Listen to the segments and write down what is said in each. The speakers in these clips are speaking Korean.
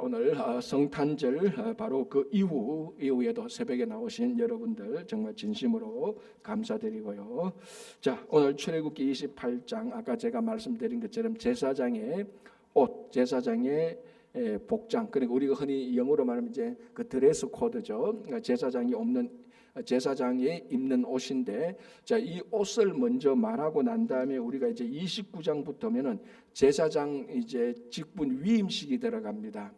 오늘 성탄절 바로 그 이후에도 새벽에 나오신 여러분들 정말 진심으로 감사드리고요. 자, 오늘 출애굽기 28장 아까 제가 말씀드린 것처럼 제사장의 옷, 제사장의 복장, 그리고 우리가 흔히 영어로 말하면 이제 그 드레스 코드죠. 제사장이 입는 옷인데, 자, 이 옷을 먼저 말하고 난 다음에 우리가 이제 29장부터면은 제사장 이제 직분 위임식이 들어갑니다.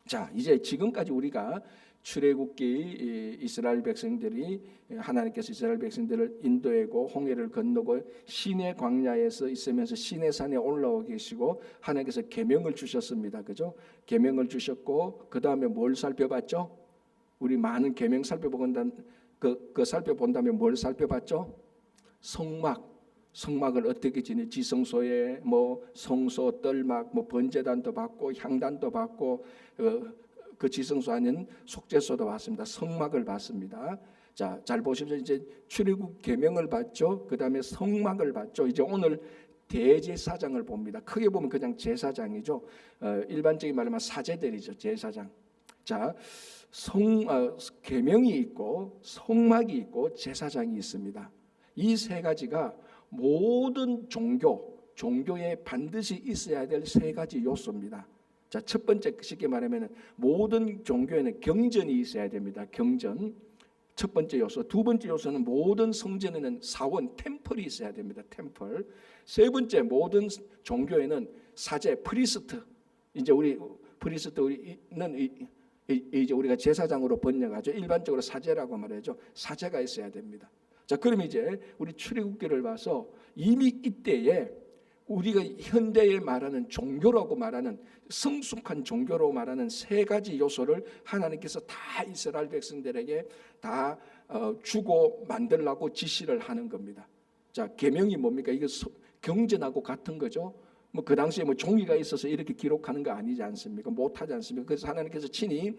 자, 이제 지금까지 우리가 출애굽기 이스라엘 백성들이 하나님께서 이스라엘 백성들을 인도하고 홍해를 건너고 시내 광야에서 있으면서 시내산에 올라오 계시고 하나님께서 계명을 주셨습니다. 그죠? 계명을 주셨고 그 다음에 뭘 살펴봤죠? 우리 많은 계명 살펴본다면 뭘 살펴봤죠? 성막을 어떻게 지내? 지성소에 뭐 성소, 뜰막, 뭐 번제단도 받고 향단도 받고 그 지성소 안에는 속죄소도 받습니다. 성막을 받습니다. 자, 잘 보십시오. 이제 출애굽 계명을 받죠. 그 다음에 성막을 받죠. 이제 오늘 대제사장을 봅니다. 크게 보면 그냥 제사장이죠. 일반적인 말하면 사제들이죠. 제사장. 자, 계명이 있고 성막이 있고 제사장이 있습니다. 이 세 가지가 모든 종교에 반드시 있어야 될 세 가지 요소입니다. 자, 첫 번째 쉽게 말하면 모든 종교에는 경전이 있어야 됩니다. 경전 첫 번째 요소. 두 번째 요소는 모든 성전에는 사원 템플이 있어야 됩니다. 템플. 세 번째 모든 종교에는 사제 프리스트. 이제 우리는 이제 우리가 제사장으로 번역하죠. 일반적으로 사제라고 말하죠. 사제가 있어야 됩니다. 자, 그럼 이제 우리 출애굽기를 봐서 이미 이때에 우리가 현대에 말하는 종교라고 말하는 성숙한 종교로 말하는 세 가지 요소를 하나님께서 다 이스라엘 백성들에게 다 주고 만들라고 지시를 하는 겁니다. 자, 계명이 뭡니까? 이게 경전하고 같은 거죠. 뭐 그 당시에 뭐 종이가 있어서 이렇게 기록하는 거 아니지 않습니까? 못하지 않습니까? 그래서 하나님께서 친히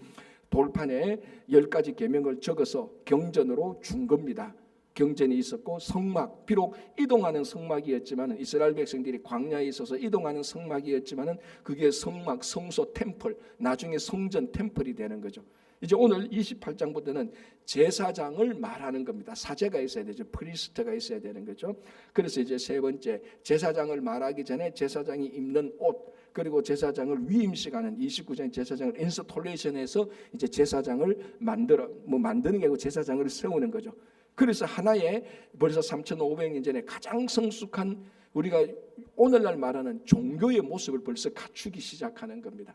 돌판에 10가지 계명을 적어서 경전으로 준 겁니다. 경전이 있었고 성막, 비록 이동하는 성막이었지만 이스라엘 백성들이 광야에 있어서 이동하는 성막이었지만 그게 성막, 성소, 템플, 나중에 성전 템플이 되는 거죠. 이제 오늘 28장부터는 제사장을 말하는 겁니다. 사제가 있어야 되죠. 프리스트가 있어야 되는 거죠. 그래서 이제 세 번째 제사장을 말하기 전에 제사장이 입는 옷, 그리고 제사장을 위임식하는 29장 제사장을 인스톨레이션해서 이제 제사장을 만드는 게 아니고 제사장을 세우는 거죠. 그래서 하나의 벌써 3,500년 전에 가장 성숙한 우리가 오늘날 말하는 종교의 모습을 벌써 갖추기 시작하는 겁니다.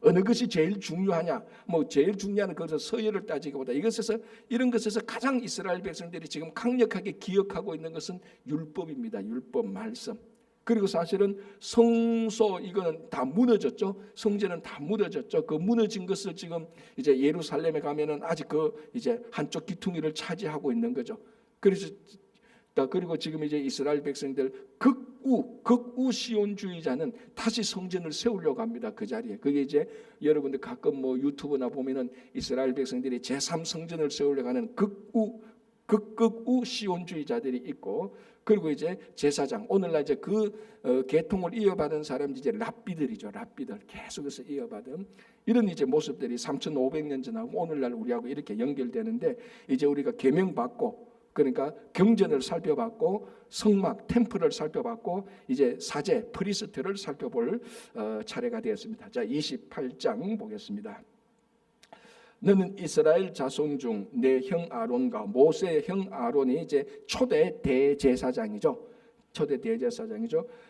어느 것이 제일 중요하냐? 뭐 제일 중요한 것은 서열을 따지기보다 이런 것에서 가장 이스라엘 백성들이 지금 강력하게 기억하고 있는 것은 율법입니다. 율법 말씀. 그리고 사실은 성소 이거는 다 무너졌죠. 성전은 다 무너졌죠. 그 무너진 것을 지금 이제 예루살렘에 가면은 아직 그 이제 한쪽 기퉁이를 차지하고 있는 거죠. 그리고 지금 이제 이스라엘 백성들 극우 시온주의자는 다시 성전을 세우려고 합니다. 그 자리에. 그게 이제 여러분들 가끔 뭐 유튜브나 보면은 이스라엘 백성들이 제3성전을 세우려고 하는 극우 시온주의자들이 있고, 그리고 이제 제사장, 오늘날 이제 계통을 이어받은 사람들이 이제 랍비들이죠. 랍비들 계속해서 이어받은 이런 이제 모습들이 3,500년 전하고 오늘날 우리하고 이렇게 연결되는데, 이제 우리가 계명 받고, 그러니까 경전을 살펴봤고 성막 템플을 살펴봤고 이제 사제 프리스트를 살펴볼 차례가 되었습니다. 자, 28장 보겠습니다. 너는 이스라엘 자손 중 내 형 아론과 모세의 형 아론이 이제 초대 대제사장이죠.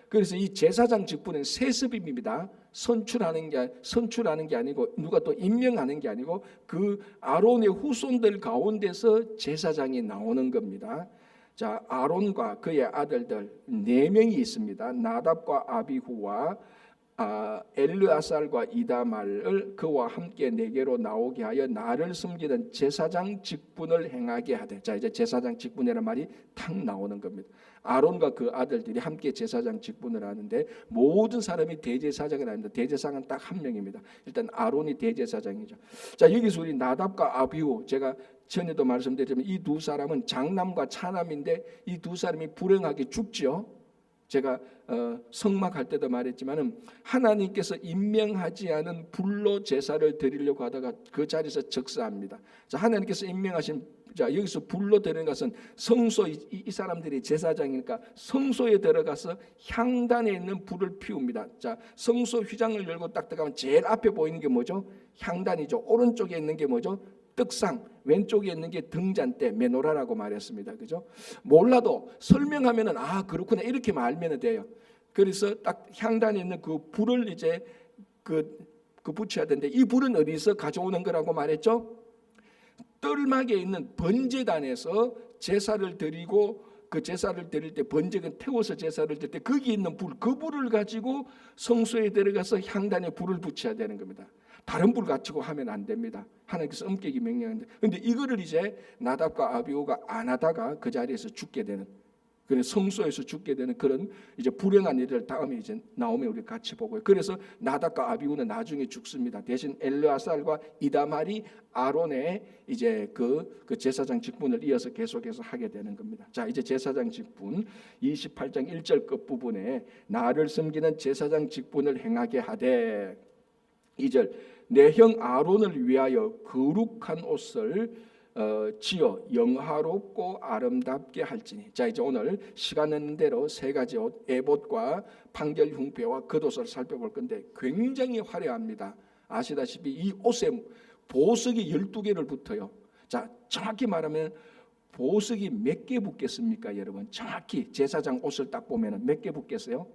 그래서 이 제사장 직분은 세습입니다. 선출하는 게 아니고 누가 또 임명하는 게 아니고 그 아론의 후손들 가운데서 제사장이 나오는 겁니다. 자, 아론과 그의 아들들 4명이 있습니다. 나답과 아비후와 엘르아살과 이다말을 그와 함께 내게로 나오게 하여 나를 섬기는 제사장 직분을 행하게 하되. 자, 이제 제사장 직분이라는 말이 탁 나오는 겁니다. 아론과 그 아들들이 함께 제사장 직분을 하는데 모든 사람이 대제사장은 아닙니다. 대제사장은 딱 한 명입니다. 일단 아론이 대제사장이죠. 자, 여기서 우리 나답과 아비후, 제가 전에도 말씀드렸지만 이 두 사람은 장남과 차남인데 이 두 사람이 불행하게 죽지요. 제가 성막할 때도 말했지만은 하나님께서 임명하지 않은 불로 제사를 드리려고 하다가 그 자리에서 즉사합니다. 자, 하나님께서 임명하신 자 여기서 불로 드리는 것은 성소 이 사람들이 제사장이니까 성소에 들어가서 향단에 있는 불을 피웁니다. 자, 성소 휘장을 열고 딱 들어가면 제일 앞에 보이는 게 뭐죠? 향단이죠. 오른쪽에 있는 게 뭐죠? 떡상, 왼쪽에 있는 게 등잔대, 메노라라고 말했습니다. 그죠? 몰라도 설명하면은 아 그렇구나 이렇게 말면 돼요. 그래서 딱 향단에 있는 그 불을 이제 그 붙여야 되는데 이 불은 어디서 가져오는 거라고 말했죠? 뜰막에 있는 번제단에서 제사를 드리고 그 제사를 드릴 때 번제는 태워서 제사를 드릴 때 거기 있는 불, 그 불을 가지고 성소에 들어가서 향단에 불을 붙여야 되는 겁니다. 다른 불 가지고 하면 안 됩니다. 하나님께서 엄격히 명령하는데, 그런데 이거를 이제 나답과 아비후가 안 하다가 그 자리에서 죽게 되는, 그런 성소에서 죽게 되는 그런 이제 불행한 일을 다음에 이제 나오면 우리 같이 보고요. 그래서 나답과 아비후는 나중에 죽습니다. 대신 엘르아살과 이다말이 아론의 이제 그 제사장 직분을 이어서 계속해서 하게 되는 겁니다. 자, 이제 제사장 직분 28장 1절 끝 부분에 나를 섬기는 제사장 직분을 행하게 하되 2절 내 형 아론을 위하여 거룩한 옷을 지어 영화롭고 아름답게 할지니. 자, 이제 오늘 시간 있는 대로 세 가지 옷, 에봇과 판결 흉배와 겉옷을 살펴볼 건데 굉장히 화려합니다. 아시다시피 이 옷에 보석이 12개를 붙어요. 자, 정확히 말하면 보석이 몇 개 붙겠습니까, 여러분? 정확히 제사장 옷을 딱 보면 몇 개 붙겠어요?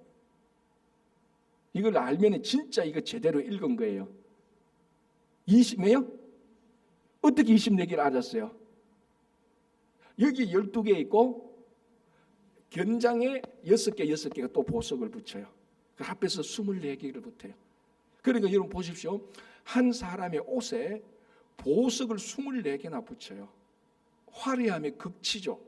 이걸 알면 진짜 이거 제대로 읽은 거예요. 20매요? 어떻게 24개를 알았어요? 여기 12개 있고 견장에 6개가 또 보석을 붙여요. 그 합해서 24개를 붙여요. 그러니까 여러분 보십시오. 한 사람의 옷에 보석을 24개나 붙여요. 화려함의 극치죠.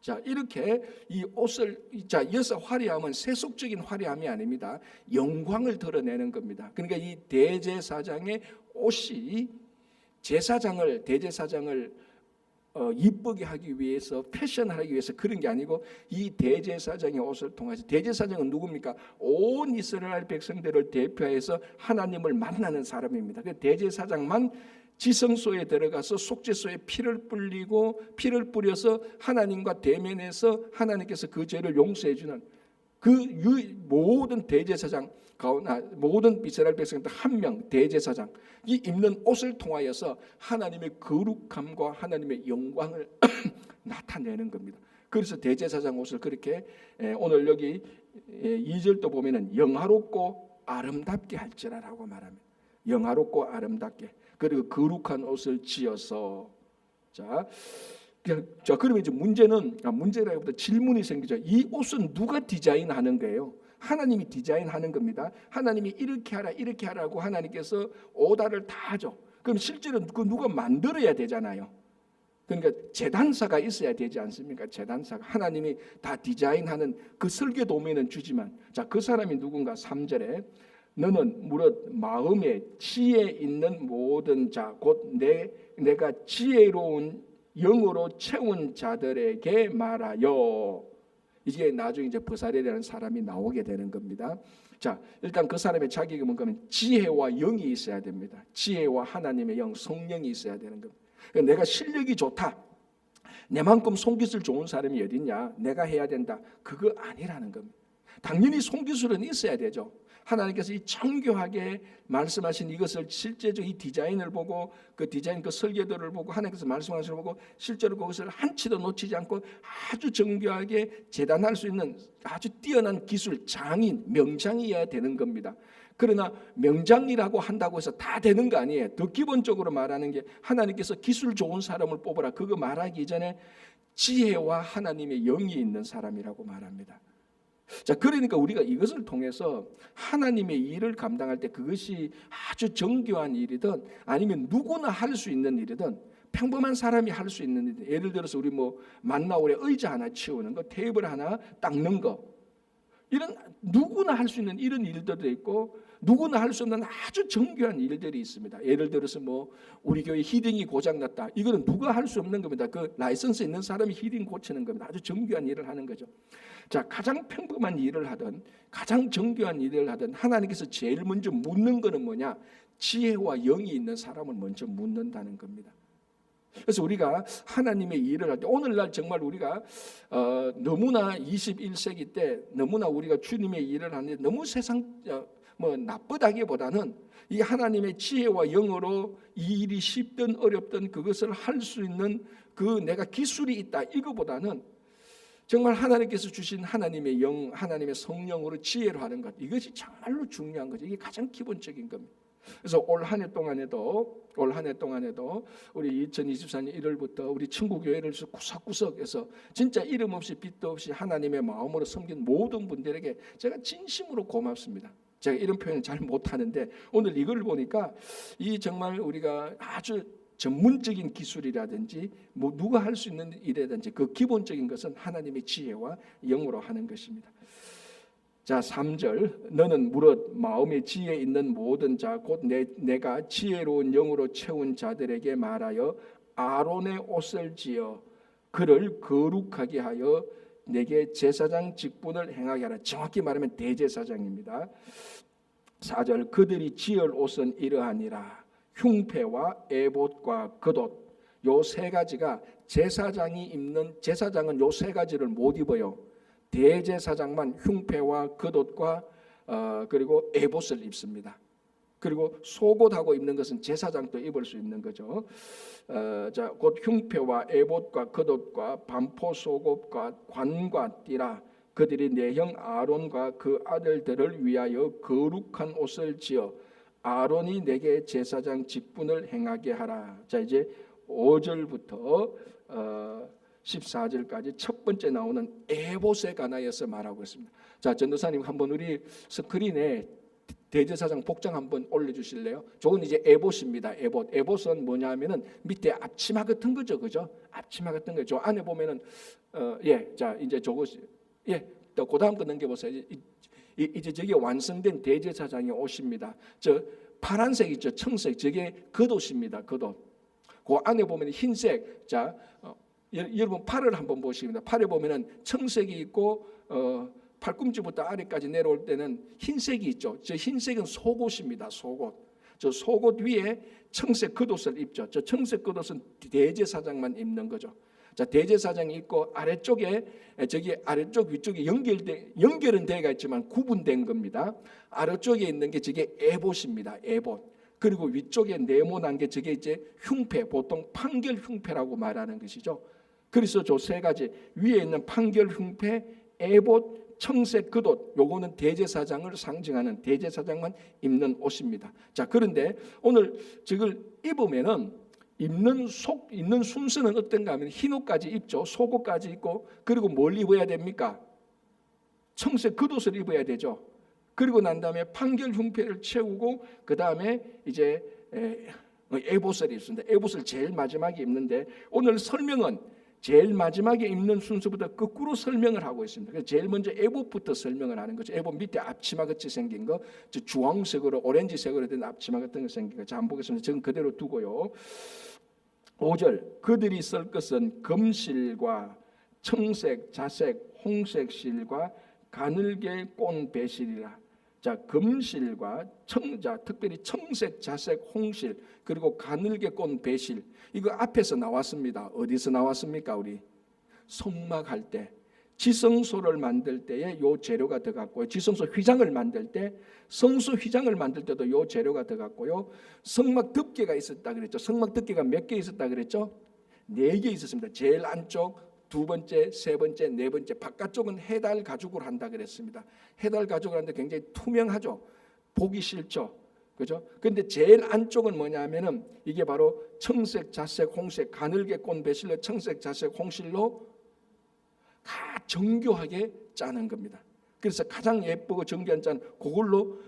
자, 이렇게 이 옷을, 자, 여기서 화려함은 세속적인 화려함이 아닙니다. 영광을 드러내는 겁니다. 그러니까 이 대제사장의 옷이 대제사장을 이쁘게 하기 위해서, 패션하기 위해서 그런 게 아니고 이 대제사장의 옷을 통해서, 대제사장은 누굽니까? 온 이스라엘 백성들을 대표해서 하나님을 만나는 사람입니다. 그 대제사장만 지성소에 들어가서 속죄소에 피를 뿌려서 하나님과 대면해서 하나님께서 그 죄를 용서해 주는 그 모든 대제사장 모든 이스라엘 백성들 한 명 대제사장이 입는 옷을 통하여서 하나님의 거룩함과 하나님의 영광을 나타내는 겁니다. 그래서 대제사장 옷을 그렇게 오늘 여기 2절도 보면은 영화롭고 아름답게 할지라라고 말합니다. 영화롭고 아름답게, 그리고 거룩한 옷을 지어서. 자, 그러면 이제 문제라기보다 질문이 생기죠. 이 옷은 누가 디자인하는 거예요? 하나님이 디자인하는 겁니다. 하나님이 이렇게 하라 이렇게 하라고 하나님께서 오다를 다 하죠. 그럼 실제로 그 누가 만들어야 되잖아요. 그러니까 재단사가 있어야 되지 않습니까? 재단사가 하나님이 다 디자인하는 그 설계 도면은 주지만, 자, 그 사람이 누군가? 3절에 너는 무릇 마음에 지혜 있는 모든 자 곧 내가 지혜로운 영으로 채운 자들에게 말하여. 이게 나중에 이제 버사레라는 사람이 나오게 되는 겁니다. 자, 일단 그 사람의 자격이 뭔가 하면 지혜와 영이 있어야 됩니다. 지혜와 하나님의 영, 성령이 있어야 되는 겁니다. 그러니까 내가 실력이 좋다, 내만큼 손기술 좋은 사람이 어딨냐, 내가 해야 된다, 그거 아니라는 겁니다. 당연히 손기술은 있어야 되죠. 하나님께서 이 정교하게 말씀하신 이것을 실제적으로 이 디자인을 보고 그 디자인 그 설계도를 보고 하나님께서 말씀하시는 걸 보고 실제로 그것을 한치도 놓치지 않고 아주 정교하게 재단할 수 있는 아주 뛰어난 기술 장인, 명장이어야 되는 겁니다. 그러나 명장이라고 한다고 해서 다 되는 거 아니에요. 더 기본적으로 말하는 게 하나님께서 기술 좋은 사람을 뽑으라, 그거 말하기 전에 지혜와 하나님의 영이 있는 사람이라고 말합니다. 자, 그러니까 우리가 이것을 통해서 하나님의 일을 감당할 때 그것이 아주 정교한 일이든 아니면 누구나 할 수 있는 일이든 평범한 사람이 할 수 있는 일이든, 예를 들어서 우리 만나오래 의자 하나 치우는 거, 테이블 하나 닦는 거, 이런 누구나 할 수 있는 이런 일들도 있고 누구나 할 수 없는 아주 정교한 일들이 있습니다. 예를 들어서 우리 교회 히딩이 고장났다, 이거는 누가 할 수 없는 겁니다. 그 라이선스 있는 사람이 히딩 고치는 겁니다. 아주 정교한 일을 하는 거죠. 자, 가장 평범한 일을 하든 가장 정교한 일을 하든 하나님께서 제일 먼저 묻는 거는 뭐냐? 지혜와 영이 있는 사람을 먼저 묻는다는 겁니다. 그래서 우리가 하나님의 일을 할 때 오늘날 정말 우리가 너무나 21세기 때 너무나 우리가 주님의 일을 하는데 너무 세상 나쁘다기보다는 이 하나님의 지혜와 영으로 이 일이 쉽든 어렵든 그것을 할 수 있는 그 내가 기술이 있다 이거보다는 정말 하나님께서 주신 하나님의 영, 하나님의 성령으로 지혜로 하는 것, 이것이 정말로 중요한 거죠. 이게 가장 기본적인 겁니다. 그래서 올 한 해 동안에도 우리 2024년 1월부터 우리 친구교회를 구석구석에서 진짜 이름 없이 빚도 없이 하나님의 마음으로 섬긴 모든 분들에게 제가 진심으로 고맙습니다. 제가 이런 표현을 잘 못하는데 오늘 이걸 보니까 이 정말 우리가 아주 전문적인 기술이라든지 누가 할 수 있는 일이라든지 그 기본적인 것은 하나님의 지혜와 영으로 하는 것입니다. 자, 3절 너는 무릇 마음에 지혜 있는 모든 자 곧 내가 지혜로운 영으로 채운 자들에게 말하여 아론의 옷을 지어 그를 거룩하게 하여 내게 제사장 직분을 행하게 하라. 정확히 말하면 대제사장입니다. 4절 그들이 지을 옷은 이러하니라 흉패와 에봇과 겉옷. 요 세 가지가 제사장이 입는, 제사장은 요 세 가지를 못 입어요. 대제사장만 흉패와 겉옷과 그리고 에봇을 입습니다. 그리고 속옷하고 입는 것은 제사장도 입을 수 있는 거죠. 자, 곧 흉패와 에봇과 겉옷과 반포 속옷과 관과 띠라. 그들이 내 형 아론과 그 아들들을 위하여 거룩한 옷을 지어 아론이 내게 제사장 직분을 행하게 하라. 자, 이제 5절부터 14절까지 첫 번째 나오는 에봇에 관하여서 말하고 있습니다. 자, 전도사님 한번 우리 스크린에 대제사장 복장 한번 올려주실래요? 저건 이제 에봇입니다. 에봇. 에봇은 뭐냐면은 밑에 앞치마 같은 거죠, 그죠? 앞치마 같은 거. 저 안에 보면은 자 이제 저것이 또 그다음 거 넘겨보세요. 이제 저게 완성된 대제사장의 옷입니다. 저 파란색 있죠, 청색. 저게 겉옷입니다. 겉옷. 그 안에 보면 흰색. 자, 여러분 팔을 한번 보십니다. 팔에 보면은 청색이 있고 팔꿈치부터 아래까지 내려올 때는 흰색이 있죠. 저 흰색은 속옷입니다. 속옷. 저 속옷 위에 청색 겉옷을 입죠. 저 청색 겉옷은 대제사장만 입는 거죠. 자, 대제사장이 있고 아래쪽에 저기 아래쪽 위쪽에 연결은 되어 있지만 구분된 겁니다. 아래쪽에 있는 게 저게 에봇입니다. 에봇. 그리고 위쪽에 네모난 게 저게 이제 흉패, 보통 판결 흉패라고 말하는 것이죠. 그래서 저 세 가지 위에 있는 판결 흉패, 에봇, 청색 겉옷, 요거는 대제사장을 상징하는 대제사장만 입는 옷입니다. 자, 그런데 오늘 저걸 입으면은 입는 순서는 어떤가 하면 흰옷까지 입죠. 속옷까지 입고 그리고 뭘 입어야 됩니까? 청색 겉옷을 입어야 되죠. 그리고 난 다음에 판결 흉패를 채우고 그 다음에 이제 에봇을 입습니다. 에봇을 제일 마지막에 입는데 오늘 설명은 제일 마지막에 입는 순서부터 거꾸로 설명을 하고 있습니다. 그래서 제일 먼저 에봇부터 설명을 하는 거죠. 에봇 밑에 앞치마 같이 생긴 거, 주황색으로 오렌지색으로 된 앞치마 같은 거 생긴 거. 자, 한번 보겠습니다. 지금 그대로 두고요. 5절 그들이 쓸 것은 금실과 청색, 자색, 홍색 실과 가늘게 꼰 배실이라. 자, 금실과 특별히 청색, 자색, 홍실 그리고 가늘게 꼰 배실, 이거 앞에서 나왔습니다. 어디서 나왔습니까? 우리 성막할 때 지성소를 만들 때에 요 재료가 들어갔고요. 지성소 휘장을 만들 때, 성소 휘장을 만들 때도 요 재료가 들어갔고요. 성막 덮개가 있었다 그랬죠. 성막 덮개가 몇 개 있었다 그랬죠? 4개 있었습니다. 제일 안쪽, 두 번째, 세 번째, 네 번째. 바깥쪽은 해달 가죽으로 한다 그랬습니다. 해달 가죽을 하는데 굉장히 투명하죠. 보기 싫죠. 그죠? 근데 제일 안쪽은 뭐냐면은 이게 바로 청색, 자색, 홍색, 가늘게 꼰 배실로 청색, 자색, 홍실로 다 정교하게 짜는 겁니다. 그래서 가장 예쁘고 정교한 짠 그걸로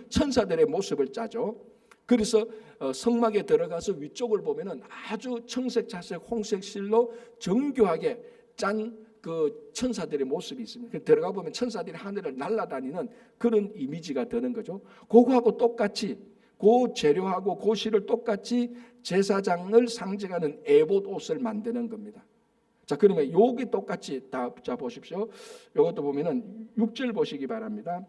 천사들의 모습을 짜죠. 그래서 성막에 들어가서 위쪽을 보면은 아주 청색, 자색, 홍색 실로 정교하게 짠 그 천사들의 모습이 있습니다. 들어가 보면 천사들이 하늘을 날아다니는 그런 이미지가 되는 거죠. 그거하고 똑같이 그 재료하고 그 실을 똑같이 제사장을 상징하는 에봇 옷을 만드는 겁니다. 자, 자, 그러면 여기 똑같이 자 보십시오. 이것도 보면은 6절 보시기 바랍니다.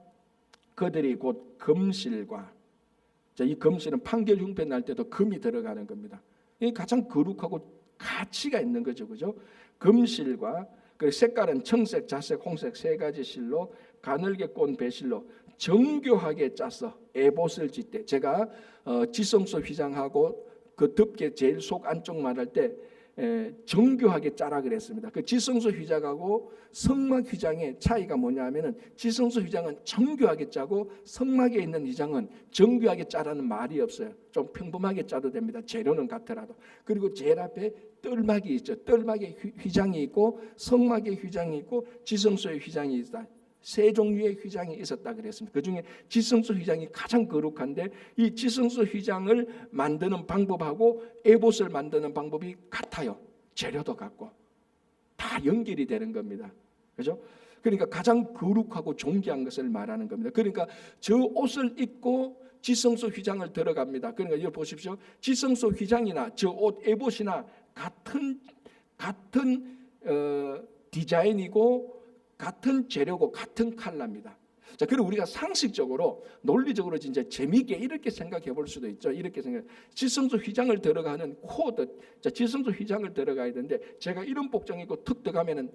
그들이 곧 금실과, 자, 이 금실은 판결 흉패 날 때도 금이 들어가는 겁니다. 이게 가장 거룩하고 가치가 있는 거죠, 그죠? 금실과, 그 색깔은 청색, 자색, 홍색 세 가지 실로 가늘게 꼰 배실로 정교하게 짜서 에봇을 짓되, 제가 지성소 휘장하고 그 덮개 제일 속 안쪽 말할 때 정교하게 짜라 그랬습니다. 그 지성소 휘장하고 성막 휘장의 차이가 뭐냐면은 지성소 휘장은 정교하게 짜고 성막에 있는 휘장은 정교하게 짜라는 말이 없어요. 좀 평범하게 짜도 됩니다. 재료는 같더라도. 그리고 제일 앞에 뜰막이 있죠. 뜰막에 휘장이 있고 성막에 휘장이 있고 지성소에 휘장이 있다. 세 종류의 휘장이 있었다 그랬습니다. 그중에 지성소 휘장이 가장 거룩한데 이 지성소 휘장을 만드는 방법하고 에봇을 만드는 방법이 같아요. 재료도 같고 다 연결이 되는 겁니다. 그렇죠? 그러니까 가장 거룩하고 존귀한 것을 말하는 겁니다. 그러니까 저 옷을 입고 지성소 휘장을 들어갑니다. 그러니까 이거 보십시오. 지성소 휘장이나 저 옷 에봇이나 같은 디자인이고 같은 재료고 같은 컬러입니다. 자, 그리고 우리가 상식적으로 논리적으로 진짜 재미있게 이렇게 생각해 볼 수도 있죠. 이렇게 생각. 지성소 휘장을 들어가는 코드, 자, 지성소 휘장을 들어가야 되는데 제가 이런 복장 입고 툭 들어가면은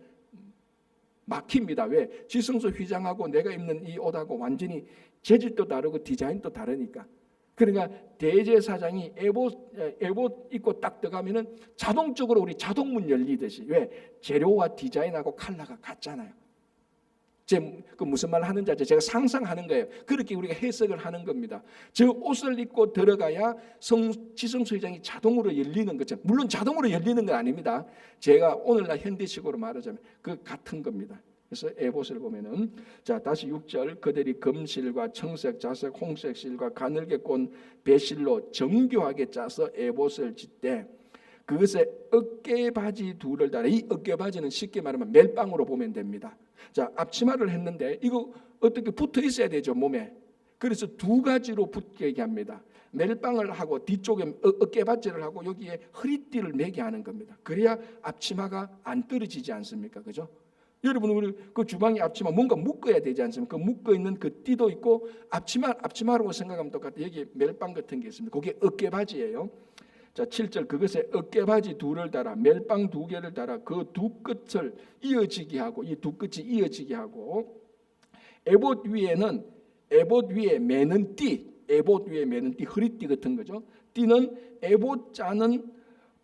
막힙니다. 왜? 지성소 휘장하고 내가 입는 이 옷하고 완전히 재질도 다르고 디자인도 다르니까. 그러니까 대제사장이 에봇 입고 딱 들어가면은 자동적으로 우리 자동문 열리듯이, 왜? 재료와 디자인하고 컬러가 같잖아요. 그 무슨 말 하는지 알죠? 제가 상상하는 거예요. 그렇게 우리가 해석을 하는 겁니다. 저 옷을 입고 들어가야 지성소 휘장이 자동으로 열리는 거죠. 물론 자동으로 열리는 건 아닙니다. 제가 오늘날 현대식으로 말하자면 그 같은 겁니다. 그래서 에봇을 보면은, 자, 다시 6절, 그들이 금실과 청색, 자색, 홍색 실과 가늘게 꼰 배실로 정교하게 짜서 에봇을 짓되 그것에 어깨바지 둘을 달아. 이 어깨바지는 쉽게 말하면 멜빵으로 보면 됩니다. 자, 앞치마를 했는데 이거 어떻게 붙어 있어야 되죠, 몸에. 그래서 두 가지로 붙게 얘기합니다. 멜빵을 하고 뒤쪽에 어깨바지를 하고 여기에 허리띠를 매게 하는 겁니다. 그래야 앞치마가 안 떨어지지 않습니까, 그죠? 여러분, 우리 그 주방에 앞치마 뭔가 묶어야 되지 않습니까? 그 묶어 있는 그 띠도 있고 앞치마라고 생각하면 똑같아요. 여기 멜빵 같은 게 있습니다. 그게 어깨바지예요. 자, 7절, 그것에 어깨바지 둘을 달아 멜빵 두 개를 달아 그 두 끝을 이어지게 하고, 이 두 끝이 이어지게 하고, 에봇 위에 매는 띠, 에봇 위에 매는 띠, 허리띠 같은 거죠. 띠는 에봇 짜는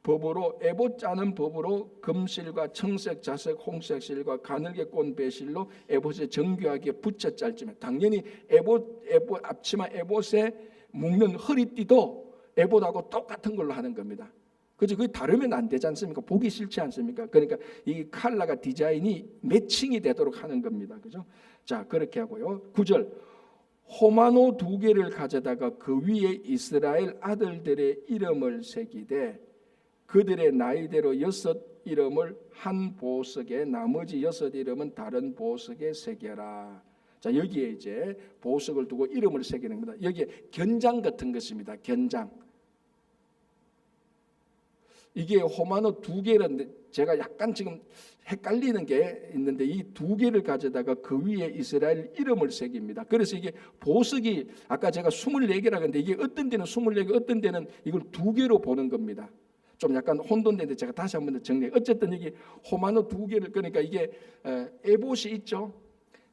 법으로 금실과 청색, 자색, 홍색 실과 가늘게 꼰 배실로 에봇에 정교하게 붙여 짤지만, 당연히 에봇 앞치마 에봇에 묶는 허리띠도 에봇하고 똑같은 걸로 하는 겁니다. 그죠? 그게 다르면 안 되지 않습니까? 보기 싫지 않습니까? 그러니까 이 컬러가 디자인이 매칭이 되도록 하는 겁니다. 그죠? 자, 그렇게 하고요. 9절, 호마노 두 개를 가져다가 그 위에 이스라엘 아들들의 이름을 새기되 그들의 나이대로 6 이름을 한 보석에 나머지 6 이름은 다른 보석에 새겨라. 자, 여기에 이제 보석을 두고 이름을 새기는 겁니다. 여기에 견장 같은 것입니다. 견장. 이게 호마노 두 개라는데 제가 약간 지금 헷갈리는 게 있는데 이 두 개를 가져다가 그 위에 이스라엘 이름을 새깁니다. 그래서 이게 보석이 아까 제가 24개라고 했는데 이게 어떤 데는 24개, 어떤 데는 이걸 두 개로 보는 겁니다. 좀 약간 혼돈되는데 제가 다시 한번 정리해. 어쨌든 여기 호마노 두 개를, 그러니까 이게 에봇이 있죠.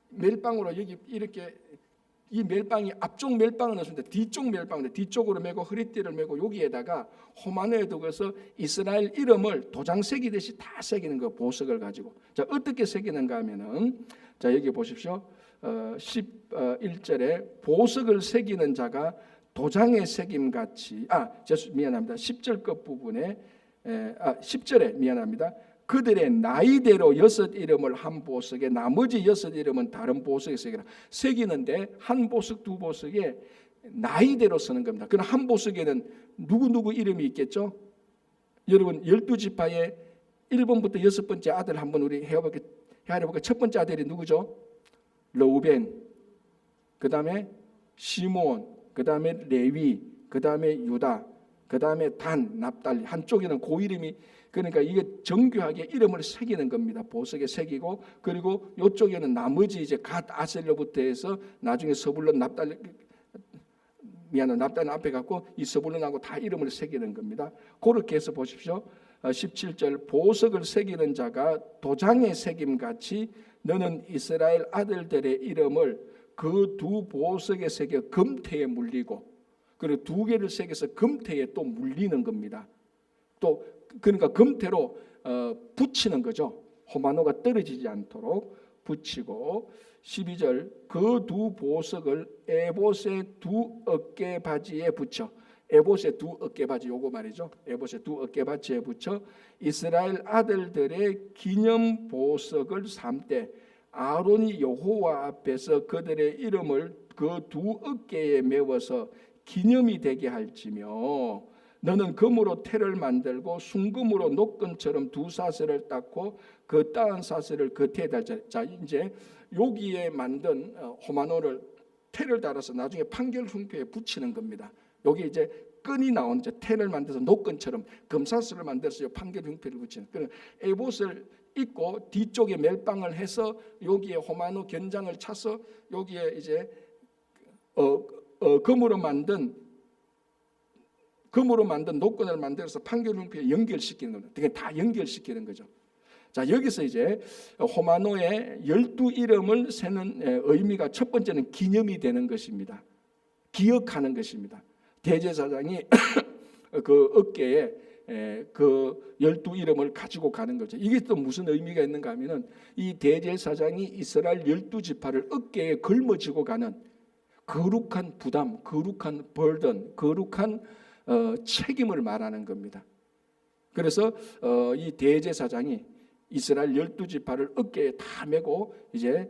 멜빵으로 여기 이렇게, 이 멜빵이 앞쪽 멜빵은 없습니다. 뒤쪽 멜빵인데 뒤쪽으로 메고 허리띠를 메고 여기에다가 호마노에 두고서 이스라엘 이름을 도장 새기듯이 다 새기는 거, 보석을 가지고. 자, 어떻게 새기는가 하면은, 자, 여기 보십시오. 11절에 보석을 새기는 자가 도장의 새김같이, 미안합니다. 10절 끝 부분에 10절에 미안합니다. 그들의 나이대로 6 이름을 한 보석에 나머지 6 이름은 다른 보석에 새기라. 새기는데 한 보석 두 보석에 나이대로 쓰는 겁니다. 그럼 한 보석에는 누구 이름이 있겠죠? 여러분 12지파의 1번부터 6번째 아들 한번 우리 헤아려볼까? 첫 번째 아들이 누구죠? 르우벤, 그 다음에 시몬, 그 다음에 레위, 그 다음에 유다, 그 다음에 단, 납달리, 한쪽에는 그 이름이, 그러니까 이게 정교하게 이름을 새기는 겁니다. 보석에 새기고, 그리고 이쪽에는 나머지 이제 갓 아셀로부터 해서 나중에 서불론 납달리, 납달리 앞에 갖고 이 서불론하고 다 이름을 새기는 겁니다. 그렇게 해서 보십시오. 17절, 보석을 새기는 자가 도장에 새김같이 너는 이스라엘 아들들의 이름을 그 두 보석에 새겨 금태에 물리고, 그리고 두 개를 새겨서 금태에 또 물리는 겁니다. 또 그러니까 금태로 붙이는 거죠. 호마노가 떨어지지 않도록 붙이고, 12절, 그 두 보석을 에봇의 두 어깨 바지에 붙여, 에봇의 두 어깨 바지, 요거 말이죠. 에봇의 두 어깨 바지에 붙여 이스라엘 아들들의 기념 보석을 삼되 아론이 여호와 앞에서 그들의 이름을 그 두 어깨에 메워서 기념이 되게 할지며, 너는 금으로 태를 만들고 순금으로 녹건처럼 두 사슬을 닦고 그 따은 사슬을 그 태에 달자. 자, 이제 여기에 만든 호마노를 태를 달아서 나중에 판결 흉표에 붙이는 겁니다. 여기 이제 끈이 나온 이제 태를 만들어서 녹건처럼 금사슬을 만들어서 판결 흉표를 붙이는. 그런 에봇을 입고 뒤쪽에 멜빵을 해서 여기에 호마노 견장을 차서 여기에 이제 금으로 만든 녹건을 만들어서 판결 흉표에 연결시키는 겁니다. 그게 다 연결시키는 거죠. 자, 여기서 이제 호마노의 12이름을 세는 의미가 첫 번째는 기념이 되는 것입니다. 기억하는 것입니다. 대제사장이 그 어깨에 그 12이름을 가지고 가는 거죠. 이게 또 무슨 의미가 있는가 하면은 이 대제사장이 이스라엘 12지파를 어깨에 걸머쥐고 가는 거룩한 부담, 거룩한 burden, 거룩한 책임을 말하는 겁니다. 그래서 이 대제사장이 이스라엘 12지파를 어깨에 다 메고 이제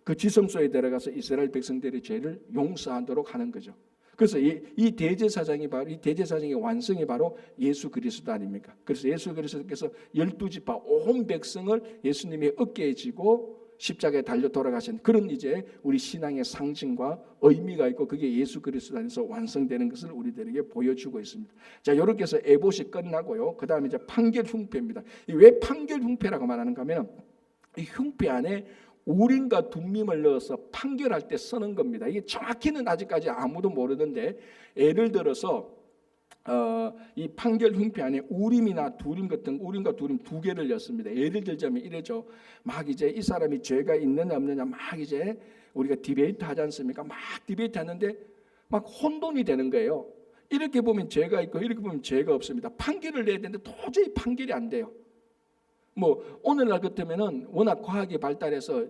그 지성소에 들어가서 이스라엘 백성들의 죄를 용서하도록 하는 거죠. 그래서 이 대제사장이 바로, 이 대제사장의 완성이 바로 예수 그리스도 아닙니까? 그래서 예수 그리스도께서 12지파 온 백성을 예수님의 어깨에 지고 십자가에 달려 돌아가신 그런 이제 우리 신앙의 상징과 의미가 있고, 그게 예수 그리스도 안에서 완성되는 것을 우리들에게 보여주고 있습니다. 자, 이렇게 해서 에봇이 끝나고요. 그 다음에 이제 판결 흉패입니다. 왜 판결 흉패라고 말하는가 하면, 이 흉패 안에 우림과 둠밈을 넣어서 판결할 때 쓰는 겁니다. 이게 정확히는 아직까지 아무도 모르는데, 예를 들어서 이 판결 흉패 안에 우림이나 두림 같은, 우림과 두림 두 개를 넣습니다. 예를 들자면 이래죠. 막 이제 이 사람이 죄가 있느냐 없느냐 막 이제 우리가 디베이트 하지 않습니까? 막 디베이트 하는데 막 혼돈이 되는 거예요. 이렇게 보면 죄가 있고 이렇게 보면 죄가 없습니다. 판결을 내야 되는데 도저히 판결이 안 돼요. 뭐 오늘날 같으면은 워낙 과학이 발달해서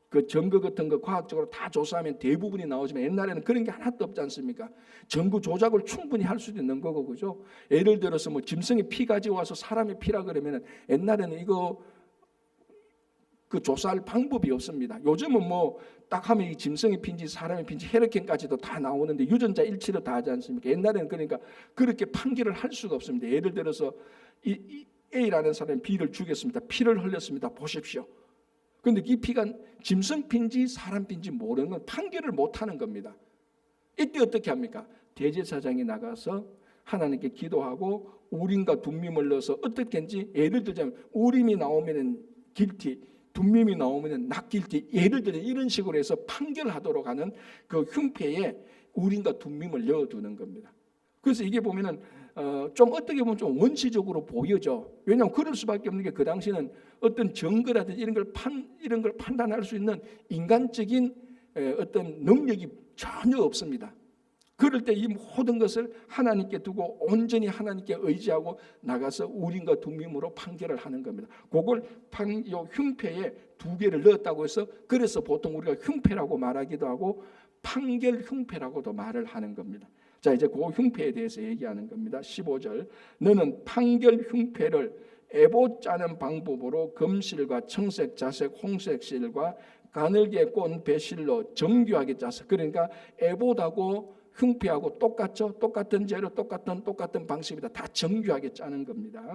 그 증거 같은 거 과학적으로 다 조사하면 대부분이 나오지만, 옛날에는 그런 게 하나도 없지 않습니까? 증거 조작을 충분히 할 수도 있는 거고, 그죠? 예를 들어서 뭐 짐승의 피 가지고 와서 사람의 피라 그러면은 옛날에는 이거 그 조사할 방법이 없습니다. 요즘은 뭐 딱 하면 이 짐승의 피인지 사람의 피인지 혈액형까지도 다 나오는데 유전자 일치로 다 하지 않습니까? 옛날에는 그러니까 그렇게 판결을 할 수가 없습니다. 예를 들어서 이 A라는 사람이 B를 죽였습니다. 피를 흘렸습니다. 보십시오. 그런데 이 피가 짐승 피인지 사람 피인지 모르는 건 판결을 못하는 겁니다. 이때 어떻게 합니까? 대제사장이 나가서 하나님께 기도하고 우림과 둠밈을 넣어서 어떻게인지, 예를 들자면 우림이 나오면은 길티, 둠밈이 나오면은 not guilty, 예를 들어 이런 식으로 해서 판결하도록 하는 그 흉패에 우림과 둠밈을 넣어두는 겁니다. 그래서 이게 보면은 좀 어떻게 보면 좀 원시적으로 보여져. 왜냐하면 그럴 수밖에 없는 게, 그 당시는 어떤 증거라든지 이런 걸 판단할 수 있는 인간적인 어떤 능력이 전혀 없습니다. 그럴 때 이 모든 것을 하나님께 두고 온전히 하나님께 의지하고 나가서 우림과 둠밈으로 판결을 하는 겁니다. 그걸 요 흉패에 두 개를 넣었다고 해서, 그래서 보통 우리가 흉패라고 말하기도 하고 판결 흉패라고도 말을 하는 겁니다. 자, 이제 그 흉패에 대해서 얘기하는 겁니다. 15절, 너는 판결 흉패를 에봇 짜는 방법으로 금실과 청색, 자색, 홍색 실과 가늘게 꼰 배실로 정교하게 짜서, 그러니까 에봇하고 흉패하고 똑같죠. 똑같은 재료, 똑같은 방식이다. 다 정교하게 짜는 겁니다.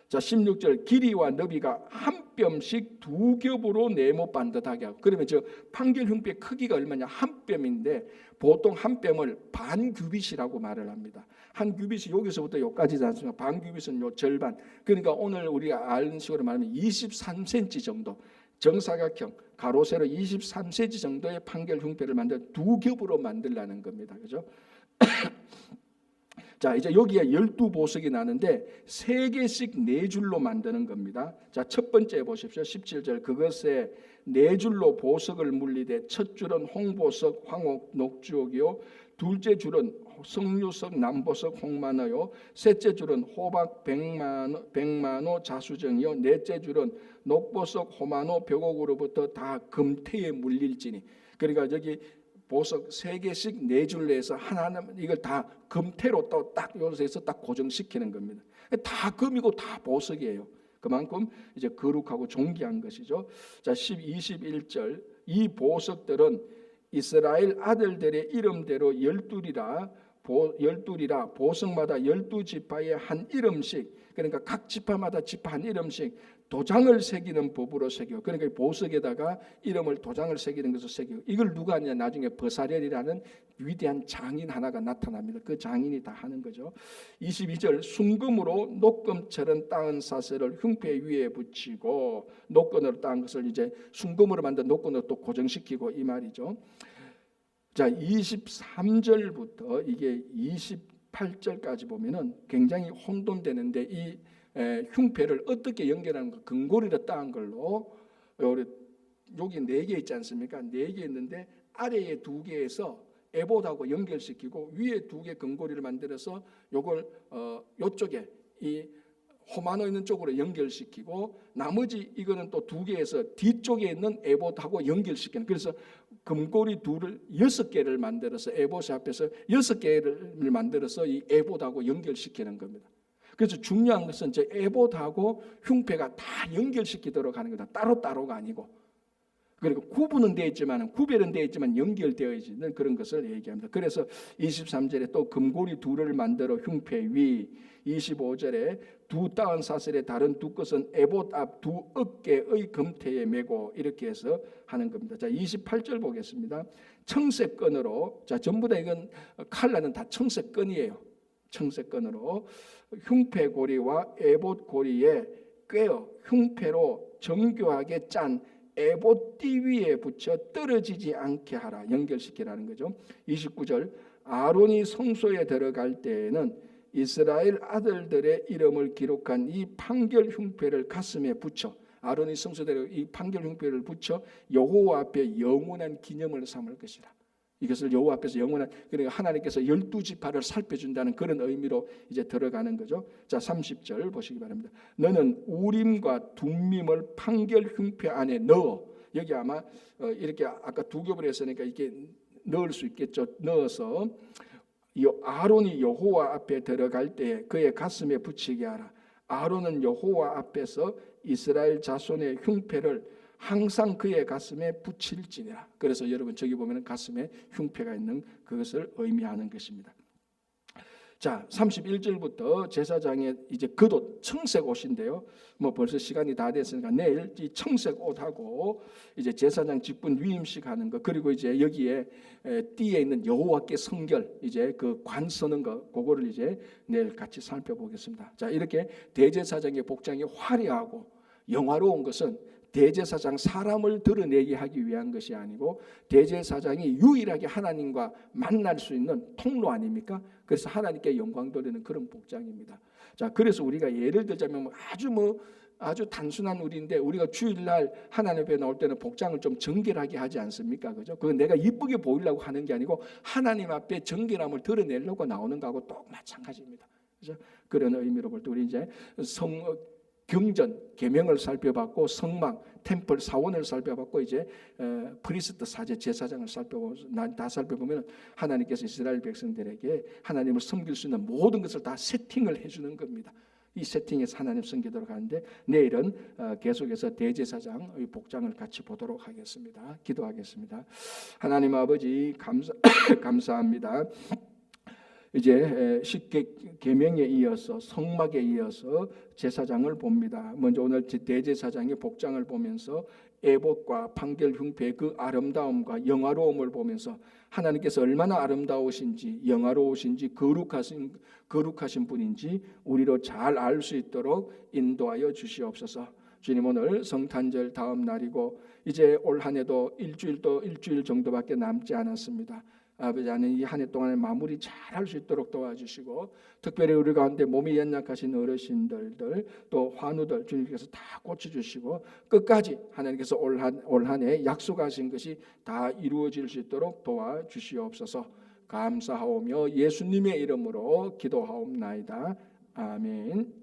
자 16절 길이와 너비가 한 뼘씩 두 겹으로 네모 반듯하게 하고. 그러면 저 판결 흉패의 크기가 얼마냐? 한 뼘인데 보통 한 뼘을 반 규빗이라고 말을 합니다. 한 규빗이 여기서부터 여기까지지 않습니까? 반 규빗은 요 절반. 그러니까 오늘 우리가 아는 식으로 말하면 23cm 정도, 정사각형 가로 세로 23cm 정도의 판결 흉패를 만들 두 겹으로 만들라는 겁니다. 그죠? 자, 이제 여기에 12보석이 나는데 3개씩 4줄로 만드는 겁니다. 자, 첫 번째 보십시오. 17절. 그것에 4줄로 보석을 물리되 첫 줄은 홍보석, 황옥, 녹주옥이요. 둘째 줄은 석류석, 남보석, 홍만어요. 셋째 줄은 호박, 백만호, 자수정이요. 넷째 줄은 녹보석, 호만호, 벽옥으로부터 다 금태에 물릴지니. 그러니까 여기 보석 3개씩 4줄로 해서 하나는 이걸 다 금태로 또 딱 요새서 딱 고정시키는 겁니다. 다 금이고 다 보석이에요. 그만큼 이제 거룩하고 존귀한 것이죠. 자, 21절. 이 보석들은 이스라엘 아들들의 이름대로 12이라 보석마다 12지파의 한 이름씩, 그러니까 각 지파마다 지파 한 이름씩 도장을 새기는 법으로 새겨. 그러니까 보석에다가 이름을 도장을 새기는 것을 새겨. 이걸 누가 하냐? 나중에 버사렐이라는 위대한 장인 하나가 나타납니다. 그 장인이 다 하는 거죠. 22절. 순금으로 녹금처럼 따은 사슬을 흉패 위에 붙이고, 녹건으로 따은 것을 이제 순금으로 만든 녹건으로 또 고정시키고, 이 말이죠. 자, 23절부터 이게 28절까지 보면은 굉장히 혼돈되는데, 이 흉패를 어떻게 연결하는 거, 금고리를 따은 걸로 여기 4개 있지 않습니까? 4개 있는데 아래에 2개에서 에봇하고 연결시키고 위에 2개 금고리를 만들어서 요걸 요쪽에 이 호마노 있는 쪽으로 연결시키고, 나머지 이거는 또 2개에서 뒤쪽에 있는 에봇하고 연결시키는. 그래서 금고리 6개를 만들어서 에봇 앞에서 6개를 만들어서 이 에봇하고 연결시키는 겁니다. 그래서 중요한 것은 저 에봇하고 흉패가 다 연결시키도록 하는 거다. 따로따로가 아니고. 그리고 구분은 되어 있지만, 구별은 되어 있지만 연결되어 있는 그런 것을 얘기합니다. 그래서 23절에 또 금고리 2를 만들어 흉패 위, 25절에 두 따은 사슬의 다른 두 끝은 에봇 앞 두 어깨의 금태에 메고, 이렇게 해서 하는 겁니다. 자, 28절 보겠습니다. 청색끈으로, 자, 전부 다 이건 칼라는 다 청색끈이에요. 청색끈으로 흉패고리와 에봇고리에 꿰어 흉패로 정교하게 짠 에봇띠 위에 붙여 떨어지지 않게 하라. 연결시키라는 거죠. 29절. 아론이 성소에 들어갈 때에는 이스라엘 아들들의 이름을 기록한 이 판결 흉패를 가슴에 붙여, 아론이 성소에 들어갈 이 판결 흉패를 붙여 여호와 앞에 영원한 기념을 삼을 것이라. 이것을 여호와 앞에서 영원한, 그러니까 하나님께서 12지파를 살펴준다는 그런 의미로 이제 들어가는 거죠. 자, 30절 보시기 바랍니다. 너는 우림과 둠밈을 판결 흉패 안에 넣어. 여기 아마 이렇게 아까 2겹을 했으니까 이렇게 넣을 수 있겠죠. 넣어서 아론이 여호와 앞에 들어갈 때 그의 가슴에 붙이게 하라. 아론은 여호와 앞에서 이스라엘 자손의 흉패를 항상 그의 가슴에 붙일지니라. 그래서 여러분 저기 보면 가슴에 흉패가 있는 그것을 의미하는 것입니다. 자, 31절부터 제사장의 이제 겉옷, 청색 옷인데요. 뭐 벌써 시간이 다 됐으니까 내일 이 청색 옷하고 이제 제사장 직분 위임식 하는 거, 그리고 이제 여기에 띠에 있는 여호와께 성결, 이제 그 관 서는 거, 그거를 이제 내일 같이 살펴보겠습니다. 자, 이렇게 대제사장의 복장이 화려하고 영화로운 것은 대제사장 사람을 드러내게 하기 위한 것이 아니고, 대제사장이 유일하게 하나님과 만날 수 있는 통로 아닙니까? 그래서 하나님께 영광 돌리는 그런 복장입니다. 자, 그래서 우리가 예를 들자면 아주 단순한 우리인데, 우리가 주일날 하나님 앞에 나올 때는 복장을 좀 정결하게 하지 않습니까? 그죠? 그건 내가 이쁘게 보이려고 하는 게 아니고 하나님 앞에 정결함을 드러내려고 나오는 거하고 또 마찬가지입니다. 그죠? 그런 의미로 볼 때 우리 이제 경전, 계명을 살펴봤고, 성막, 템플, 사원을 살펴봤고, 이제 프리스트 사제, 제사장을 다 살펴보면 하나님께서 이스라엘 백성들에게 하나님을 섬길 수 있는 모든 것을 다 세팅을 해주는 겁니다. 이 세팅에서 하나님 섬기도록 하는데, 내일은 계속해서 대제사장의 복장을 같이 보도록 하겠습니다. 기도하겠습니다. 하나님 아버지 감사합니다. 이제 십계명에 이어서 성막에 이어서 제사장을 봅니다. 먼저 오늘 대제사장의 복장을 보면서 에봇과 판결 흉패의 그 아름다움과 영화로움을 보면서 하나님께서 얼마나 아름다우신지 영화로우신지 거룩하신 분인지 우리로 잘 알 수 있도록 인도하여 주시옵소서. 주님, 오늘 성탄절 다음 날이고 이제 올 한 해도 일주일 정도밖에 남지 않았습니다. 아버지 하나님, 이 한 해 동안에 마무리 잘 할 수 있도록 도와주시고, 특별히 우리 가운데 몸이 연약하신 어르신들 또 환우들 주님께서 다 고쳐주시고 끝까지 하나님께서 올 한 해 약속하신 것이 다 이루어질 수 있도록 도와주시옵소서. 감사하오며 예수님의 이름으로 기도하옵나이다. 아멘.